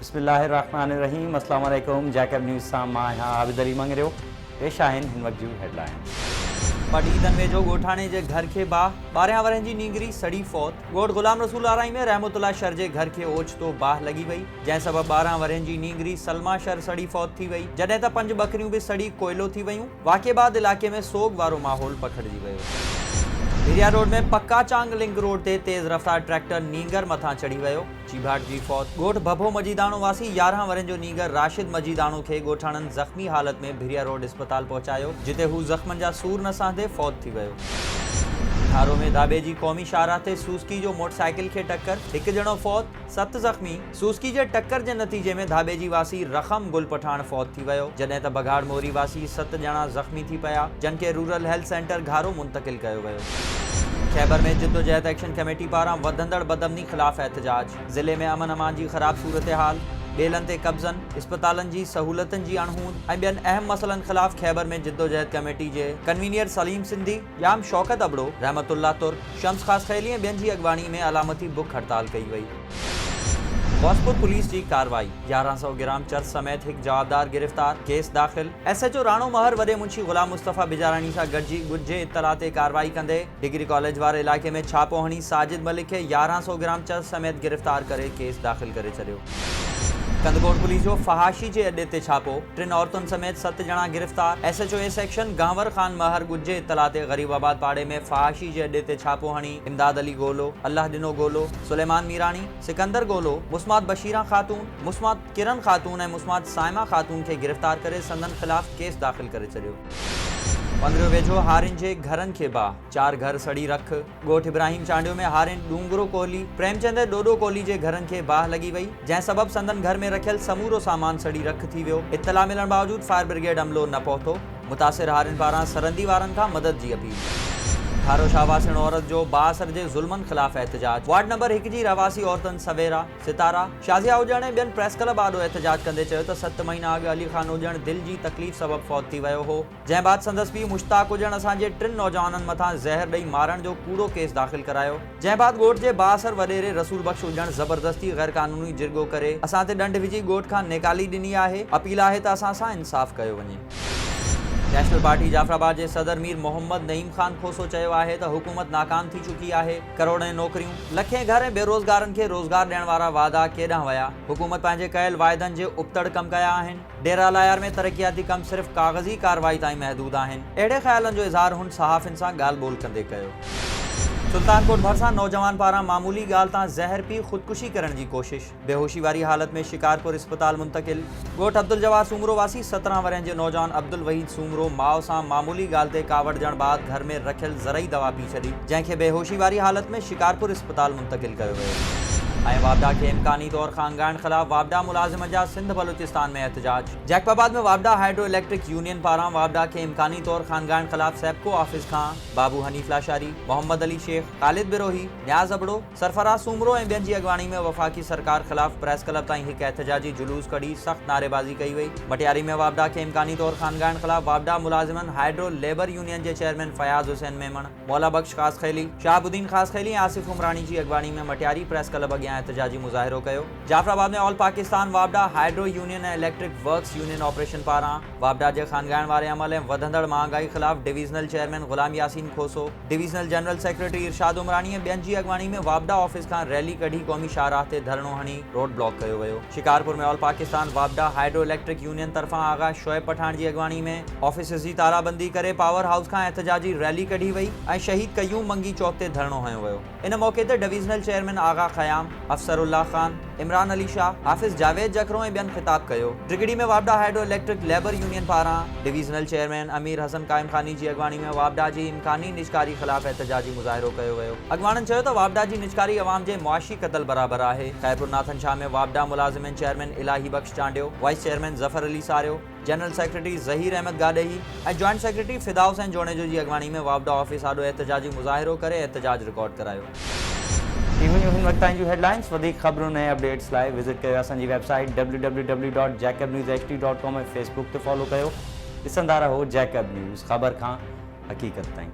बिस्मिल्लाहिर्रहमानिर्रहीम। अस्सलाम वालेकुम। जैकब न्यूज़ सां मां आहियां आबिद अली मंगरियो। पेश आहिनि हिन वक्त जूं हेडलाइंस। पटीदन वेझो ॻोठाणे जे घर खे बाह, 12 वरनि जी नींगरी सड़ी फौत। ॻोठ गुलाम रसूल आराई में रहमतुल्लाह शर जे घर खे ओचितो बाह लॻी वई, जंहिं सबबि 12 वरनि जी नींगरी सलमा शर सड़ी फौत थी वई, जॾहिं त 5 बकरियूं बि सड़ी कोयलो थी वयूं। वाक़िए बाद इलाइक़े में सोग वारो माहौल पखिड़िजी वियो। भिरिया रोड में पक्का चांग लिंक रोड ते तेज़ रफ़्तार ट्रैक्टर नींगर मथां चढ़ी वियो, चीभाट जी फौत। ॻोठ भभो मजीदाणो वासी 11 वरनि जो नींगर राशिद मजीदाणो खे ॻोठाणनि ज़ख़्मी हालत में भिरिया रोड अस्पताल पहुचायो, जिते हू ज़ख़्मनि जा सूर न सहंदे फौत थी वियो। धारो में दाबे जी क़ौमी शाहराह ते सूसकी जो मोटरसाइकिल खे टक्कर, 1 ॼणो फौत, 7 ज़ख़्मी। सूसकी जे टक्कर जे नतीजे में धाबे जी वासी रक़म गुल पठाण फौत थी वियो, जॾहिं त बघाड़ मोरी वासी 7 ॼणा ज़ख़्मी थी पिया, जिन खे रूरल हेल्थ सेंटर घारो मुंतक़िल कयो वियो। खैबर में जिद्दोजहद एक्शन कमेटी पारां वधंदड़ बदअमनी ख़िलाफ़ एहतजाज। ज़िले में अमन अमान जी ख़राब सूरत हाल, बेलन ते कब्ज़नि, इस्पतालनि जी सहूलतनि जी अणहूंद ऐं ॿियनि अहम मसइलनि ख़िलाफ़ खैबर में जिद्दोजहद कमेटी जे कन्वीनियर सलीम सिंधी, याम शौकत अबड़ो, रहमतुल्लाह तुर्क, शम्स ख़ास खैली ऐं ॿियनि जी अॻवानी में अलामती बुख हड़ताल कई वई। गौसपुर पुलिस की कार्रवाई, 1100 ग्राम चर्च समेत एक जवाबदार गिरफ्तार, केस दाखिल। SHO राणो महर वॾे मुंशी गुलाम मुस्तफ़ा बिजारानी सां गॾिजी ॻुझे इत्तला ते कार्रवाई कंदे डिग्री कॉलेज वारे इलाइक़े में छापो हणी साजिद मलिक खे 1100 ग्राम चर्च समेत गिरफ्तार करे केस दाखिल करे छॾियो। कंदगोट पुलिस जो फहाशी जे अड्डे ते छापो, 3 औरतुनि समेत 7 ॼणा गिरफ्तार। SHO सेक्शन गांवर खान महर ॻुझे इत्तला ते ग़रीबाबाद पाड़े में फहाशी जे अड्डे ते छापो हणी इमदाद अली गोलो, अल्लाह ॾिनो गोलो, सुलेमान मीरानी, सिकंदर गोलो, मुस्मात बशीरा ख़ातून, मुस्मात किरण ख़ातून ऐं मुस्मात साइमा ख़ातून खे गिरफ्तार करे संदन ख़िलाफ़ केस दाखिल करे छॾियो। पंद्रियों वेझो हारिन जे घरनि खे बाह, 4 घर सड़ी रख। ॻोठ इब्राहिम चांडियो में हारिन डूंगरो कोहली, प्रेमचंद डोडो कोहली जे घरनि खे बाह लॻी वई, जंहिं सबबि संदन घर में रखियल समूरो सामान सड़ी रख थी वियो। इत्तला मिलण बावजूद फायर ब्रिगेड अमलो न पहुतो। मुतासिर हारिन पारां सरहदी वारनि खां मदद जी अपील। थारो शाहवासिन औरत जो बाअसर जे ज़ुल्मनि ख़िलाफ़ एहतजाज। वार्ड नंबर 1 जी रवासी औरतुनि सवेरा, सितारा, शाज़िया हुजण ऐं ॿियनि प्रेस क्लब आॾो एहतजाज कंदे चयो त 7 महीना अॻु अली ख़ान हुजण दिलि जी तकलीफ़ सबबि फौत थी वियो हो, जंहिं बाद संदसि पीउ मुश्ताक हुजण असांजे 3 नौजवाननि मथां ज़हर ॾेई मारण जो कूड़ो केस दाख़िल करायो, जंहिं बाद ॻोठ जे बाअसर वॾेरे रसूल बख़्श हुजण ज़बरदस्ती गैर कानूनी जिरगो करे असां ते ॾंड विझी ॻोठ खां निकाली ॾिनी आहे। अपील आहे त असां सां इंसाफ़ कयो वञे। नेशनल पार्टी जाफराबाद जे सदर मीर मोहम्मद नईम ख़ान खोसो चयो आहे त हुकूमत नाकाम थी चुकी आहे। करोड़नि नौकरियूं, लखें घर ऐं बेरोज़गारनि खे रोज़गार ॾियण वारा वादा केॾांहुं विया। हुकूमत पंहिंजे कयल वाइदनि जे उबतड़ कम कया आहिनि। डेरा लायार में तरक़ियाती कम सिर्फ़ कागज़ी कार्रवाई ताईं महदूद आहिनि। अहिड़े ख़्यालनि जो इज़हार हुन सहाफ़ियुनि सां ॻाल्हि ॿोल कंदे कयो। सुल्तानकोट भरिसां नौजवान पारां मामूली ॻाल्हि तां ज़हर पी ख़ुदकुशी करण जी कोशिश, बेहोशी वारी हालत में शिकारपुर इस्पताल मुंतक़िल। ॻोठ अब्दुल जवाद सूमरो वासी 17 वरनि जे नौजवान अब्दुल वहीद सूमरो माउ सां मामूली ॻाल्हि ते कावड़ ॾियण बाद घर में रखियल ज़रई दवा पी छॾी, जंहिंखे बेहोशी वारी हालत में शिकारपुर इस्पताल मुंतक़िल कयो वियो। ऐं वापडा खे इम्कानी तौर खांगाइण ख़िलाफ़ वापडा मुलाज़िम जा सिंध बलूचिस्तान में एहतजाज। जैकबाबाद में वापडा हाइड्रो इलेक्ट्रिक यूनियन पारां वापडा खे इम्कानी तौर खांगाइण ख़िलाफ़ सेप्को ऑफिस खां बाबू हनीफ लाशारी, मोहम्मद अली शेख, ख़ालिद बिरोही, न्याज़ अबड़ो, सरफराज सूमरो ऐं ॿियनि जी अॻवानी में वफ़ाक़ी सरकार ख़िलाफ़ प्रेस क्लब ताईं हिकु एहतजाजी जुलूस कढी सख़्त नारेबाज़ी कई वई। मटियारी में वापडा खे इम्कानी तौर खांगाइण ख़िलाफ़ वापडा मुलाज़िमनि हाइड्रो लेबर यूनियन जे चेयरमैन फयाज़ हुसैन मेमण, मौला बख्श ख़ास खैली, शाहबुद्दीन ख़ास खैली ऐं आसिफ उमरानी जी अॻवानी में मटियारी प्रेस क्लब अॻियां एहतजाजी मुज़ाहिरो कयो। जाफराबाद में ऑल पाकिस्तान वापडा हाइड्रो यूनियन ऐं इलेक्ट्रिक वर्क्स यूनियन ऑपरेशन पारां वापडा जे खानगाइण वारे अमल ऐं वधंदड़ महांगाई ख़िलाफ़ divisional chairman Ghulam Yasin Khoso, divisional general secretary Irshad Umrani ऐं ॿियनि जी अॻवानी में वापडा ऑफिस खां रैली कढी क़ौमी शाहराह ते धरणो हणी रोड ब्लॉक कयो वियो। शिकारपुर में ऑल पाकिस्तान वापडा हाइड्रो इलेक्ट्रिक यूनियन तरफ़ां आगा शोएब पठान जी अॻवानी में ऑफिस जी तालाबंदी करे पावर हाउस खां एहतजाजी रैली कढी वई ऐं शहीद कयूम मंगी चौक ते धरणो हयो वियो। इन मौक़े ते डिवीज़नल चेयरमैन आगा ख़याम, अफसरुल्लाह ख़ान, इमरान अली शाह, हाफ़िज़ जावेद जकरो ऐं ॿियनि ख़िताब कयो। टिगड़ी में वापडा हाइड्रो इलेक्ट्रिक लेबर यूनियन पारां डिवीज़नल चेयरमैन अमीर हसन काइम खानी जी अॻवानी में वापडा जी इम्कानी निजकारी ख़िलाफ़ एहतजाजी मुज़ाहिरो कयो वियो। अॻवाननि चयो त वापडा जी निजकारी अवाम जे मुआशी क़तल बराबरि आहे। ख़ैरपुर नाथन शाह में वापडा मुलाज़िमिन chairman Ilahi Bakhsh Chandio, vice chairman Zafar Ali Sario, general secretary Zaheer Ahmed Gadehi ऐं जॉइंट सेक्रेटरी फिदा हुसैन जोनेजो जी अॻवानी में वापडा ऑफिस आॾो एहतजाजी मुज़ाहिरो करे एहतजाज रिकॉर्ड करायो। हिन वक्त ताईं जूं हेडलाइंस, वधीक ख़बरुनि ऐं अपडेट्स लाइ विज़िट कयो असांजी वेबसाइट www.jacobnewsht.com ऐं फेसबुक ते फॉलो कयो। ॾिसंदा रहो जैकब न्यूज़, ख़बर खां हक़ीक़त ताईं।